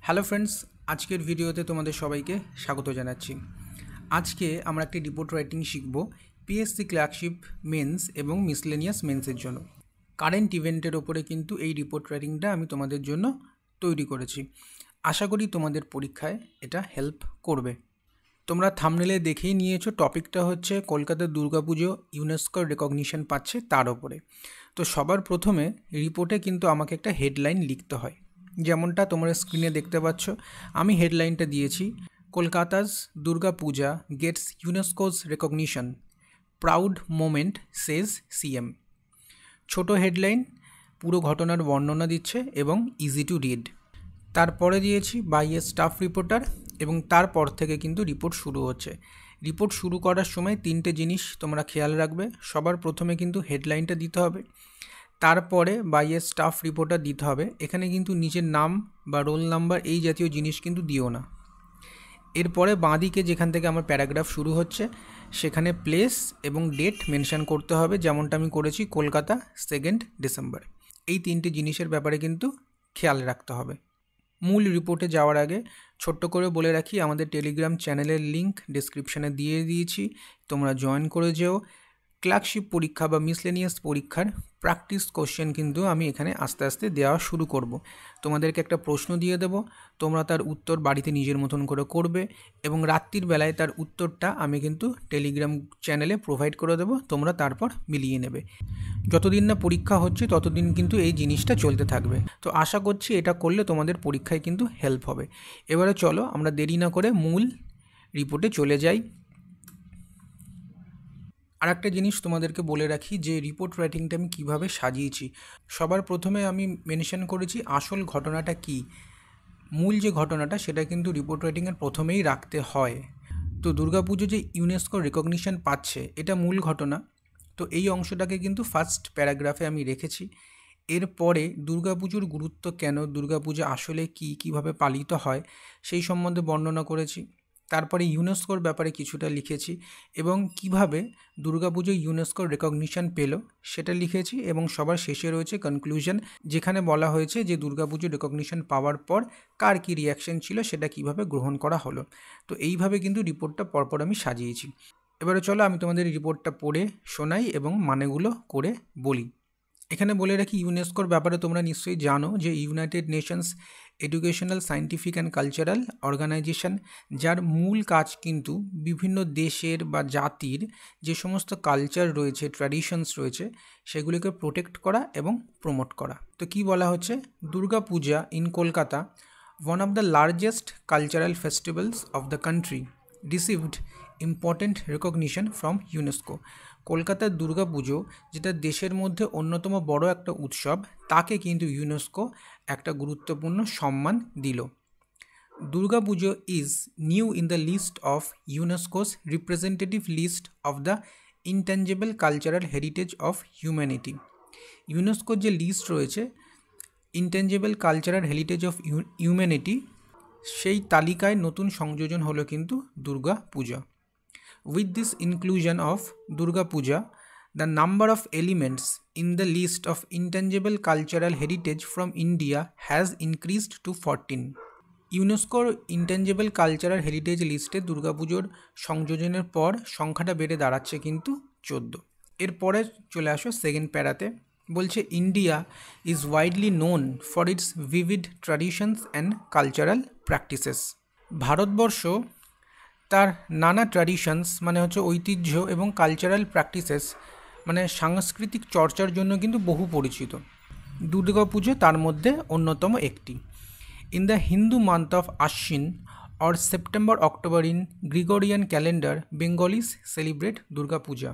Hello friends, আজকের ভিডিওতে তোমাদের সবাইকে স্বাগত জানাচ্ছি। আজকে আমরা একটি রিপোর্ট রাইটিং শিখব পিএসসি ক্লার্কশিপ মেন্স এবং মিসলেনিয়াস মেন্সের জন্য। কারেন্ট ইভেন্টের ওপরে কিন্তু এই রিপোর্ট রাইটিংটা আমি তোমাদের জন্য তৈরি করেছি। আশা করি তোমাদের পরীক্ষায় এটা হেল্প করবে। তোমরা থাম্বনেলে দেখেই নিয়েছো, টপিকটা হচ্ছে কলকাতার দুর্গাপুজো ইউনেস্কোর রেকগনিশন পাচ্ছে তার ওপরে। তো সবার প্রথমে রিপোর্টে কিন্তু আমাকে একটা হেডলাইন লিখতে হয়, যেমনটা তোমরা স্ক্রিনে দেখতে পাচ্ছ। আমি হেডলাইনটা দিয়েছি কলকাতাস দুর্গা পূজা গেটস ইউনেস্কোস রেকগনিশন, প্রাউড মোমেন্ট সেজ সিএম। ছোট হেডলাইন, পুরো ঘটনার বর্ণনা দিচ্ছে এবং ইজি টু রিড। তারপরে দিয়েছি বাই এ স্টাফ রিপোর্টার, এবং তারপর থেকে কিন্তু রিপোর্ট শুরু হচ্ছে। রিপোর্ট শুরু করার সময় তিনটে জিনিস তোমরা খেয়াল রাখবে। সবার প্রথমে কিন্তু হেডলাইনটা দিতে হবে, তারপরে বাই এ স্টাফ রিপোর্টার দিতে হবে। এখানে কিন্তু নিজের নাম বা রোল নাম্বার এই জাতীয় জিনিস কিন্তু দিও না। এরপরে বাঁদিকে যেখান থেকে আমার প্যারাগ্রাফ শুরু হচ্ছে সেখানে প্লেস এবং ডেট মেনশন করতে হবে, যেমনটা আমি করেছি কলকাতা 2 ডিসেম্বর। এই তিনটে জিনিসের ব্যাপারে কিন্তু খেয়াল রাখতে হবে। মূল রিপোর্টে যাওয়ার আগে ছোট্ট করে বলে রাখি, আমাদের টেলিগ্রাম চ্যানেলের লিঙ্ক ডিসক্রিপশানে দিয়ে দিয়েছি, তোমরা জয়েন করে যেও। ক্লার্কশিপ পরীক্ষা বা মিসলেনিয়াস পরীক্ষার প্র্যাকটিস কোশ্চেন কিন্তু আমি এখানে আস্তে আস্তে দেওয়া শুরু করব। তোমাদেরকে একটা প্রশ্ন দিয়ে দেব, তোমরা তার উত্তর বাড়িতে নিজের মতন করে করবে, এবং রাত্রির বেলায় তার উত্তরটা আমি কিন্তু টেলিগ্রাম চ্যানেলে প্রোভাইড করে দেবো, তোমরা তারপর মিলিয়ে নেবে। যতদিন না পরীক্ষা হচ্ছে ততদিন কিন্তু এই জিনিসটা চলতে থাকবে। তো আশা করছি এটা করলে তোমাদের পরীক্ষায় কিন্তু হেল্প হবে। এবারে চলো আমরা দেরি না করে মূল রিপোর্টে চলে যাই। আর একটা জিনিস তোমাদেরকে বলে রাখি যে রিপোর্ট রাইটিংটা আমি কীভাবে সাজিয়েছি। সবার প্রথমে আমি মেনশন করেছি আসল ঘটনাটা কি, মূল যে ঘটনাটা সেটা কিন্তু রিপোর্ট রাইটিংয়ের প্রথমেই রাখতে হয়। তো দুর্গাপুজো যে ইউনেস্কো রেকগনিশন পাচ্ছে এটা মূল ঘটনা, তো এই অংশটাকে কিন্তু ফার্স্ট প্যারাগ্রাফে আমি রেখেছি। এরপরে দুর্গাপুজোর গুরুত্ব কেন, দুর্গাপূজা আসলে কী, কীভাবে পালিত হয় সেই সম্বন্ধে বর্ণনা করেছি। তারপরে ইউনেস্কোর ব্যাপারে কিছুটা লিখেছি, এবং কিভাবে দুর্গাপুজো ইউনেস্কোর রেকগনিশন পেল সেটা লিখেছি। এবং সবার শেষে রয়েছে কনক্লুশন, যেখানে বলা হয়েছে যে দুর্গাপুজো রেকগনিশন পাওয়ার পর কার কী রিয়াকশন ছিল, সেটা কিভাবে গ্রহণ করা হলো। তো এইভাবে কিন্তু রিপোর্টটা পরপর আমি সাজিয়েছি। এবারে চলো আমি তোমাদের রিপোর্টটা পড়ে শোনাই এবং মানেগুলো করে বলি। এখানে বলে রাখি, ইউনেস্কোর ব্যাপারে তোমরা নিশ্চয়ই জানো যে United Nations Educational, Scientific and Cultural Organization, যার মূল কাজ কিন্তু বিভিন্ন দেশের বা জাতির যে সমস্ত কালচার রয়েছে, ট্র্যাডিশনস রয়েছে, সেগুলিকে প্রোটেক্ট করা এবং প্রমোট করা। তো কি বলা হচ্ছে, Durga Puja in Kolkata, one of the largest cultural festivals of the country, received important recognition from UNESCO. কলকাতার দুর্গাপুজো, যেটা দেশের মধ্যে অন্যতম বড় একটা উৎসব, তাকে কিন্তু ইউনেস্কো একটা গুরুত্বপূর্ণ সম্মান দিল। Durga Puja is new in the list of UNESCO's representative list of the intangible cultural heritage of humanity. ইউনেস্কোর যে লিস্ট রয়েছে intangible cultural heritage of humanity, সেই তালিকায় নতুন সংযোজন হলো কিন্তু দুর্গা পূজা। With this inclusion of Durga Puja, the number of elements in the list of intangible cultural heritage from India has increased to 14. ইউনেস্কোর ইনট্যাঞ্জেবল কালচারাল হেরিটেজ লিস্টে দুর্গাপুজোর সংযোজনের পর সংখ্যাটা বেড়ে দাঁড়াচ্ছে কিন্তু 14। এরপরে চলে আসো সেকেন্ড প্যারাতে, বলছে India is widely known for its vivid traditions and cultural practices. Bharatvarsha তার নানা ট্র্যাডিশনস মানে হচ্ছে ঐতিহ্য এবং কালচারাল প্র্যাকটিসেস মানে সাংস্কৃতিক চর্চার জন্য কিন্তু বহু পরিচিত। দুর্গাপুজো তার মধ্যে অন্যতম একটি। In the Hindu month of Ashwin or September October in Gregorian calendar, Bengalis celebrate Durga Puja.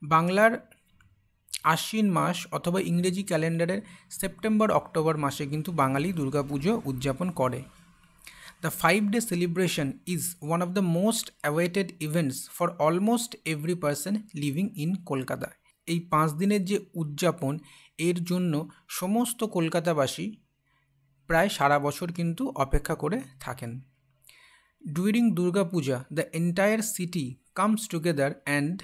বাংলার আশ্বিন মাস অথবা ইংরেজি ক্যালেন্ডারের সেপ্টেম্বর অক্টোবর মাসে কিন্তু বাঙালি দুর্গাপুজো উদযাপন করে। The 5-day celebration is one of the most awaited events for almost every person living in Kolkata. এই 5 দিনের যে উদযাপন, এর জন্য সমস্ত কলকাতাবাসী প্রায় সারা বছর কিন্তু অপেক্ষা করে থাকেন। During Durga Puja, the entire city comes together and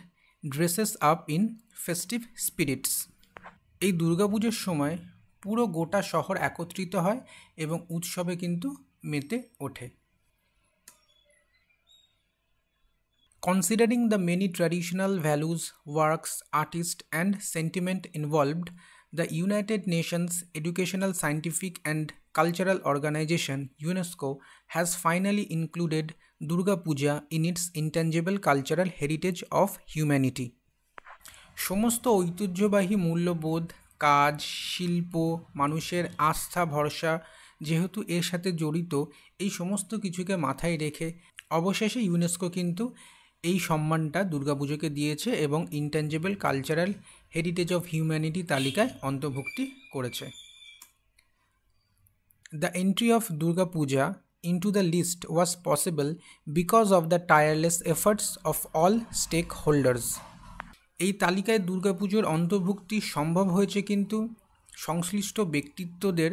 dresses up in festive spirits. এই দুর্গাপুজোর সময় পুরো গোটা শহর একত্রিত হয় এবং উৎসবে কিন্তু মেতে ওঠে। Considering the many traditional values, works, artists, and sentiment involved, the United Nations Educational, Scientific, and Cultural Organization (UNESCO) has finally included Durga Puja in its intangible cultural heritage of humanity. সমস্ত ঐতিহ্যবাহী মূল্যবোধ, কাজ, শিল্প, মানুষের আস্থা ভরসা যেহেতু এর সাথে জড়িত, এই সমস্ত কিছুকে মাথায় রেখে অবশেষে ইউনেস্কো কিন্তু এই সম্মানটা দুর্গাপুজোকে দিয়েছে এবং intangible cultural heritage of humanity তালিকায় অন্তর্ভুক্তি করেছে। The entry of Durga Puja into the list was possible because of the tireless efforts of all stakeholders. এই তালিকায় দুর্গাপুজোর অন্তর্ভুক্তি সম্ভব হয়েছে কিন্তু সংশ্লিষ্ট ব্যক্তিত্বদের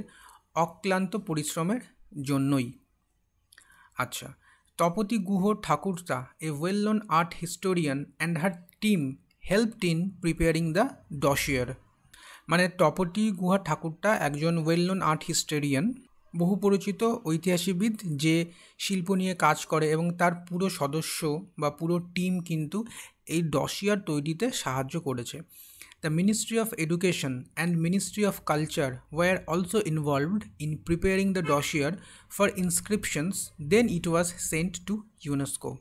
অক্লান্ত পরিশ্রমের জন্যই। আচ্ছা, Tapati Guha Thakurta, a well known art historian and her team helped in preparing the dossier. মানে তপতী গুহা ঠাকুরতা একজন ওয়েল নোন আর্ট হিস্টোরিয়ান, বহু পরিচিত ঐতিহাসিকবিদ যে শিল্প নিয়ে কাজ করে, এবং তার পুরো সদস্য বা পুরো টিম কিন্তু এই ডসিয়ার তৈরিতে সাহায্য করেছে। The Ministry of Education and Ministry of Culture were also involved in preparing the dossier for inscriptions, then it was sent to UNESCO.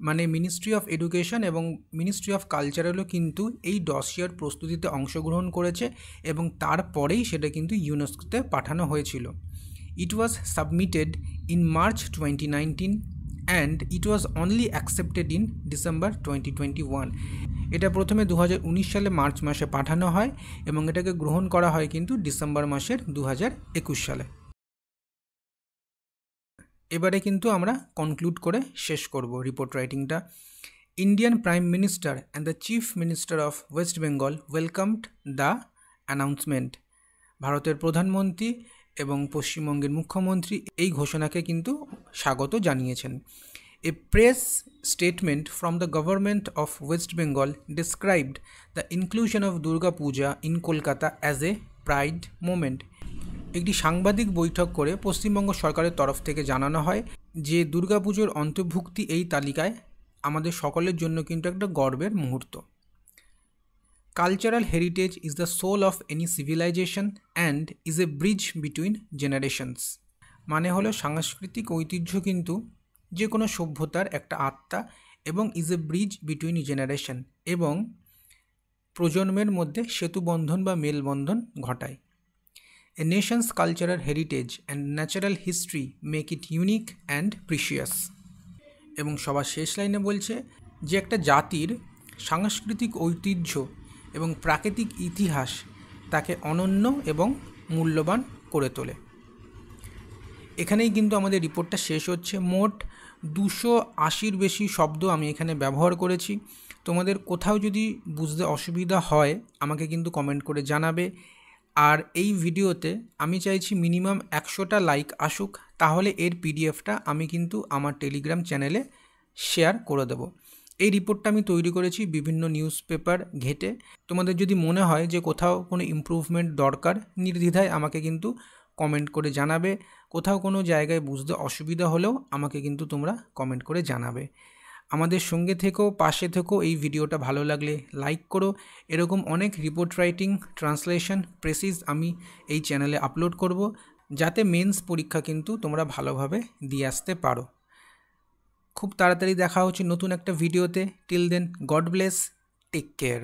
মানে মিনিস্ট্রি অফ এডুকেশন এবং মিনিস্ট্রি অফ কালচারেরও কিন্তু এই ডসিয়ার প্রস্তুতিতে অংশগ্রহণ করেছে এবং তারপরেই সেটা কিন্তু ইউনেস্কোতে পাঠানো হয়েছিল। It was submitted in March 2019 and it was only accepted in December 2021. এটা প্রথমে 2019 সালে মার্চ মাসে পাঠানো হয় এবং এটাকে গ্রহণ করা হয় কিন্তু ডিসেম্বর মাসের 2021 সালে। এবারে কিন্তু আমরা কনক্লুড করে শেষ করব রিপোর্ট রাইটিংটা। Indian prime minister and the chief minister of West Bengal welcomed the announcement. ভারতের প্রধানমন্ত্রী এবং পশ্চিমবঙ্গের মুখ্যমন্ত্রী এই ঘোষণাকে কিন্তু স্বাগত জানিয়েছেন। A press statement from the government of West Bengal described the inclusion of Durga Puja in Kolkata as a pride moment. একটি সাংবাদিক বৈঠক করে পশ্চিমবঙ্গ সরকারের তরফ থেকে জানানো হয় যে দুর্গাপুজোর অন্তর্ভুক্তি এই তালিকায় আমাদের সকলের জন্য কিন্তু একটা গর্বের মুহূর্ত। Cultural heritage is the soul of any civilization and is a bridge between generations. মানে হলো সাংস্কৃতিক ঐতিহ্য কিন্তু যে কোনো সভ্যতার একটা আত্মা এবং is a bridge between generation, এবং প্রজন্মের মধ্যে সেতুবন্ধন বা মেলবন্ধন ঘটায়। A nation's cultural heritage and natural history make it unique and precious. এবং সবার শেষ লাইনে বলছে যে একটা জাতির সাংস্কৃতিক ঐতিহ্য এবং প্রাকৃতিক ইতিহাস তাকে অনন্য এবং মূল্যবান করে তোলে। এখানেই কিন্তু আমাদের রিপোর্টটা শেষ হচ্ছে। মোট 280-র বেশি শব্দ আমি এখানে ব্যবহার করেছি। তোমাদের কোথাও যদি বুঝতে অসুবিধা হয় আমাকে কিন্তু কমেন্ট করে জানাবে। আর এই ভিডিওতে আমি চাইছি মিনিমাম 100টা লাইক আসুক, তাহলে এর পিডিএফটা আমি কিন্তু আমার টেলিগ্রাম চ্যানেলে শেয়ার করে দেবো। এই রিপোর্টটা আমি তৈরি করেছি বিভিন্ন নিউজ পেপার ঘেঁটে। তোমাদের যদি মনে হয় যে কোথাও কোনো ইমপ্রুভমেন্ট দরকার, নির্দ্বিধায় আমাকে কিন্তু কমেন্ট করে জানাবে। কোথাও কোনো জায়গায় বুঝতে অসুবিধা হলেও আমাকে কিন্তু তোমরা কমেন্ট করে জানাবে। আমাদের সঙ্গে থেকেও, পাশে থেকেও। এই ভিডিওটা ভালো লাগলে লাইক করো। এরকম অনেক রিপোর্ট রাইটিং, ট্রান্সলেশন, প্রেসিস আমি এই চ্যানেলে আপলোড করব, যাতে মেন্স পরীক্ষা কিন্তু তোমরা ভালোভাবে দিয়ে আসতে পারো। খুব তাড়াতাড়ি দেখা হচ্ছে নতুন একটা ভিডিওতে। Till then, God bless, take care.